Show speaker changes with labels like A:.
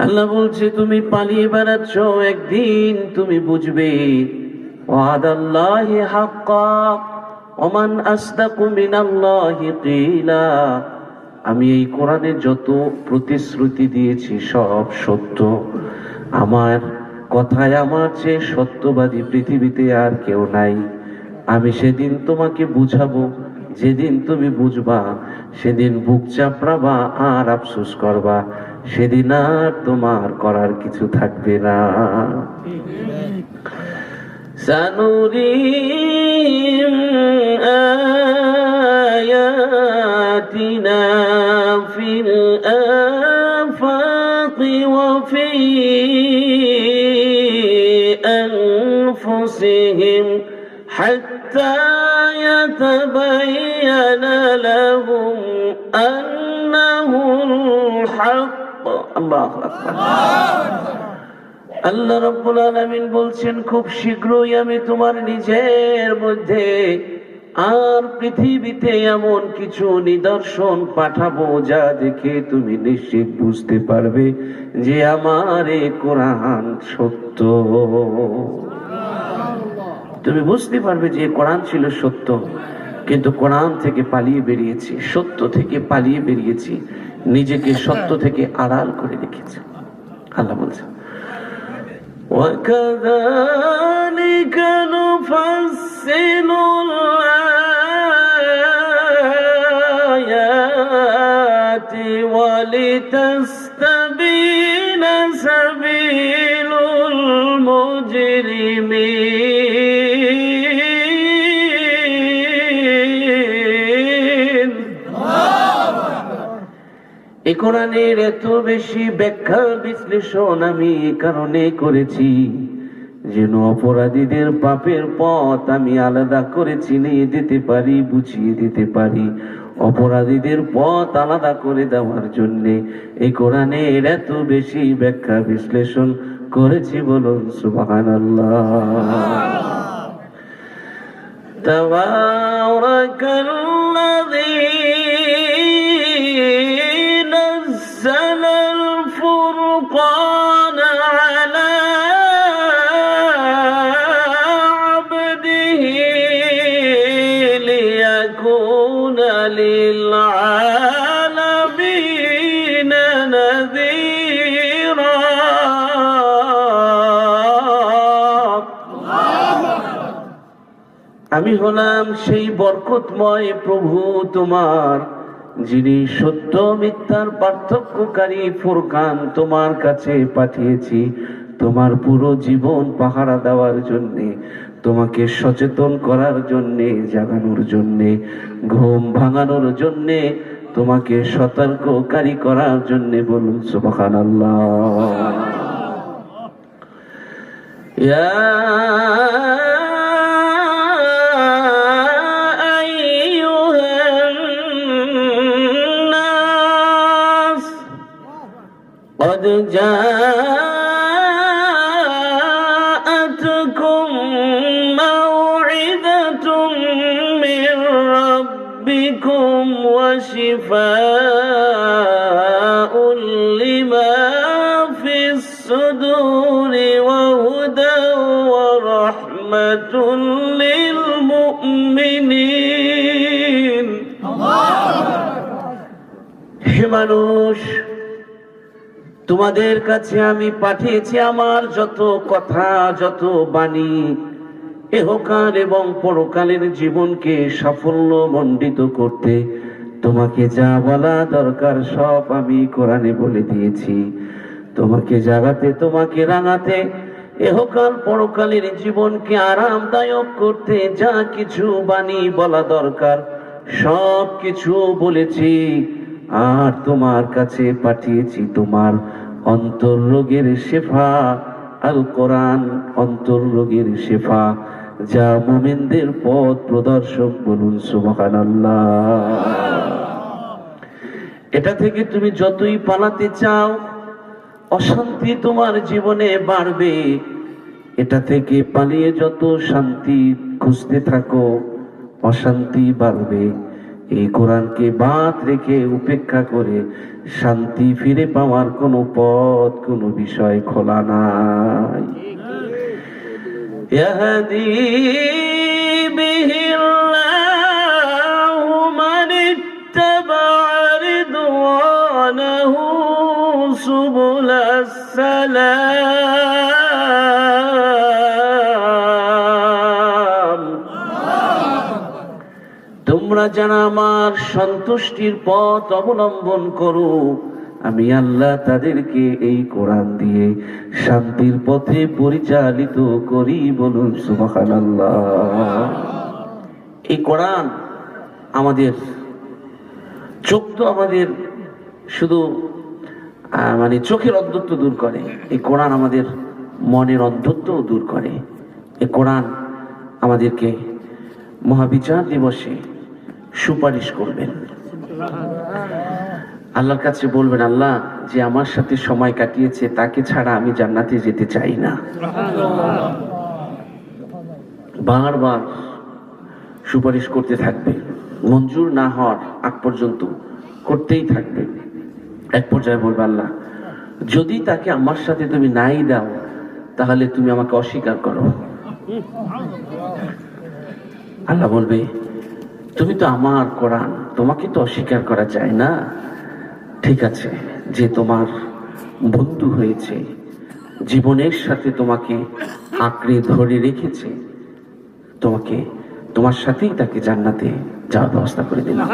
A: আল্লাহ বলছে তুমি পালিয়ে বেড়াচ্ছ, একদিন তুমি বুঝবে ওয়াদাল্লাহি হাক্কা ওমান আসদাকু মিনাল্লাহি কিলা। আমি এই কোরআনে যত প্রতিশ্রুতি দিয়েছি সব সত্য। আমার কথায় আমার চেয়ে সত্যবাদী পৃথিবীতে আর কেউ নাই। আমি সেদিন তোমাকে বুঝাবো, যেদিন তুমি বুঝবা সেদিন বুক চাপড়াবা আর আফসোস করবা, সেদিন আর তোমার করার কিছু থাকবে না। সানুরিহিম আয়াতিনা ফিল আফাকি ওয়া ফি আনফুসিহিম হাত্তা ইয়াতাবায়ানা লাহুম আন্নাহুল হক। আল্লাহু আকবার। আল্লাহ রাব্বুল আলামিন বলছেন খুব শীঘ্রই আমি তোমার নিজের মধ্যে আর পৃথিবীতে এমন কিছু নিদর্শন পাঠাবো যা দেখে তুমি নিশ্চিত বুঝতে পারবে যে আমার এই কোরআন সত্য। তুমি বুঝতে পারবে যে কোরআন ছিল সত্য, কিন্তু কোরআন থেকে পালিয়ে বেরিয়েছি, সত্য থেকে পালিয়ে বেরিয়েছি, নিজেকে সত্য থেকে আড়াল করে রেখেছি। আল্লাহ বলছেন وَكَذَلِكَ نُفَصِّلُ الْآيَاتِ وَلِتَسْتَبِينَ سَبِيلُ الْمُجْرِمِينَ। এই কোরআনের এত বেশি ব্যাখ্যা বিশ্লেষণ আমি এই কারণে করেছি যেন অপরাধীদের পাপের পথ আমি আলাদা করে চিনিয়ে দিতে পারি, বুঝিয়ে দিতে পারি। অপরাধীদের পথ আলাদা করে দেওয়ার জন্য এই কোরআনের এত বেশি ব্যাখ্যা বিশ্লেষণ করেছি। বলুন সুবহানাল্লাহ। তাবারাকাল্লাযী نزل الفرقان على عبده ليكون للعالمين نذيرا। আমি হলাম সেই বরকতময় প্রভু তোমার, যিনি সত্য মিথ্যার পার্থক্যকারী ফুরকান তোমার কাছে পাঠিয়েছি তোমার পুরো জীবন পাহারা দেওয়ার জন্যে, তোমাকে সচেতন করার জন্যে, জাগানোর জন্যে, ঘুম ভাঙানোর জন্যে, তোমাকে সতর্ককারী করার জন্যে। বলুন সুবহানাল্লাহ। ইয়া قد جاءتكم موعظة من ربكم وشفاء لما في الصدور وهدى ورحمة للمؤمنين। হে মানুষ, তোমাদের কাছে আমি পাঠিয়েছি আমার যত কথা, যত বাণী, ইহকাল এবং পরকালের জীবনকে সাফল্য মণ্ডিত করতে তোমাকে যা বলা দরকার সব আমি কোরআনে বলে দিয়েছি। তোমাকে জাগাতে, তোমাকে রাঙাতে, ইহকাল পরকালের জীবনকে আরামদায়ক করতে যা কিছু বাণী বলা দরকার সব কিছু বলেছি। আর তোমার কাছে পাঠিয়েছি তোমার অন্তর রোগের শেফা, আল কোরআন অন্তর রোগের শেফা, যা মুমিনদের পথ প্রদর্শক। বলুন সুবহানাল্লাহ। এটা থেকে তুমি যতই পালাতে চাও অশান্তি তোমার জীবনে বাড়বে, এটা থেকে পালিয়ে যত শান্তি খুঁজতে থাকো অশান্তি বাড়বে। এই কোরআনকে বাদ রেখে উপেক্ষা করে শান্তি ফিরে পাওয়ার কোনো পথ, কোনো বিষয় খোলা নাই। ইয়াহদি বিহিল্লাহু মান ইত্তাবা রিদওয়ানাহু সুবুলাস সালাম। তোমরা যারা আমার সন্তুষ্টির পথ অবলম্বন করো, আমি আল্লাহ তাদেরকে এই কোরআন দিয়ে শান্তির পথে পরিচালিত করি। বলুন সুবহানাল্লাহ। এই কোরআন আমাদের চোখ তো আমাদের শুধু মানে চোখের অন্ধত্ব দূর করে, এই কোরআন আমাদের মনের অন্ধত্ব দূর করে। এই কোরআন আমাদেরকে মহাবিচার দিবসে সুপারিশ করবেন। আল্লাহর কাছে বলবেন, আল্লাহ যে আমার সাথে সময় কাটিয়েছে তাকে ছাড়া আমি জান্নাতে যেতে চাই না। বারবার সুপারিশ করতে থাকবে, মঞ্জুর না হওয়ার আগ পর্যন্ত করতেই থাকবে। এক পর্যায়ে বলবে, আল্লাহ যদি তাকে আমার সাথে তুমি নাই দাও তাহলে তুমি আমাকে অস্বীকার করো। আল্লাহ বলবে, তুমি তো আমার কোরআন, তোমাকে তো অস্বীকার করা যায় না। ঠিক আছে, যে তোমার বন্ধু হয়েছে, জীবনের সাথে তোমাকে আঁকড়ে ধরে রেখেছে, তোমার সাথেই তাকে জান্নাতে যাওয়ার ব্যবস্থা করে দিলাম।